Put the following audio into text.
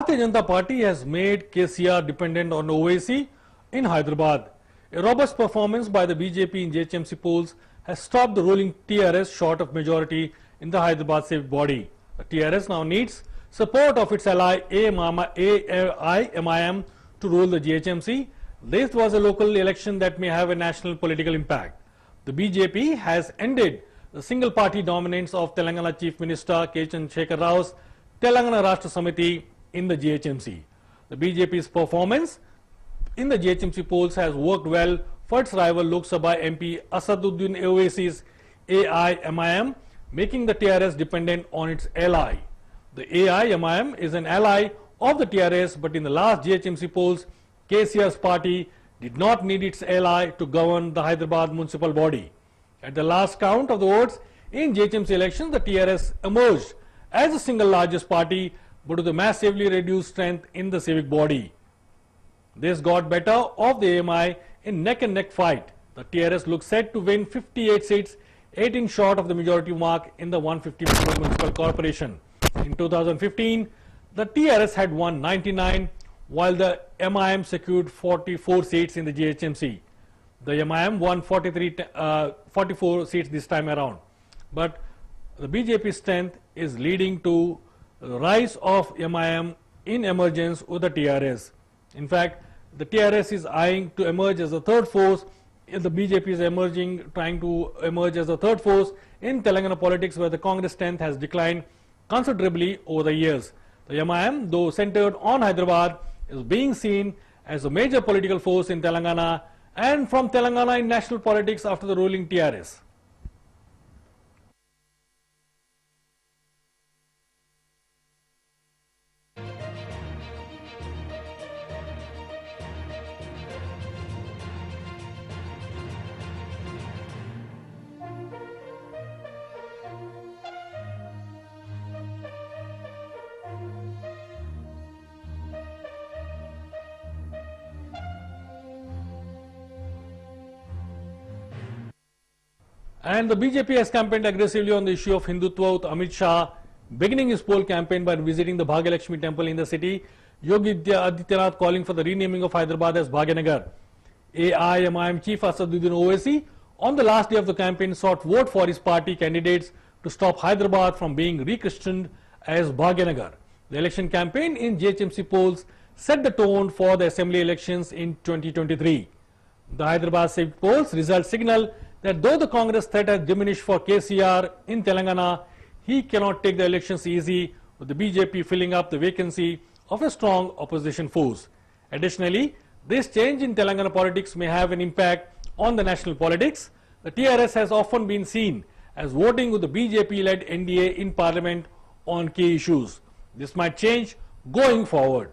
Bharatiya Janata Party has made KCR dependent on Owaisi in Hyderabad. A robust performance by the BJP in JHMC polls has stopped the ruling TRS short of majority in the Hyderabad civic body. The TRS now needs support of its ally AIMIM to rule the JHMC. This was a local election that may have a national political impact. The BJP has ended the single party dominance of Telangana Chief Minister K. Chandrasekhar Rao's Telangana Rashtra Samiti in the JHMC. The BJP's performance in the JHMC polls has worked well for its rival Lok Sabha MP Asaduddin Owaisi's AIMIM, making the TRS dependent on its ally. The AIMIM is an ally of the TRS, but in the last JHMC polls, KCR's party did not need its ally to govern the Hyderabad municipal body. At the last count of the votes in JHMC elections, the TRS emerged as the single largest party, but with a massively reduced strength in the civic body. This got better of the AMI in neck-and-neck fight. The TRS looks set to win 58 seats, 18 short of the majority mark in the 150 municipal corporation. In 2015, the TRS had won 99, while the MIM secured 44 seats in the JHMC. The MIM won 44 seats this time around. But the BJP strength is leading to the rise of MIM in emergence with the TRS. In fact, the TRS is eyeing to emerge as a third force. The BJP is trying to emerge as a third force in Telangana politics, where the Congress strength has declined considerably over the years. The MIM, though centered on Hyderabad, is being seen as a major political force in Telangana and from Telangana in national politics after the ruling TRS. And the BJP has campaigned aggressively on the issue of Hindutva with Amit Shah beginning his poll campaign by visiting the Bhagyalakshmi temple in the city. Yogi Adityanath calling for the renaming of Hyderabad as Bhagyanagar. AIMIM chief Asaduddin Owaisi on the last day of the campaign sought vote for his party candidates to stop Hyderabad from being rechristened as Bhagyanagar. The election campaign in JHMC polls set the tone for the assembly elections in 2023. The Hyderabad civic polls results signal that though the Congress threat has diminished for KCR in Telangana, he cannot take the elections easy, with the BJP filling up the vacancy of a strong opposition force. Additionally, this change in Telangana politics may have an impact on the national politics. The TRS has often been seen as voting with the BJP-led NDA in Parliament on key issues. This might change going forward.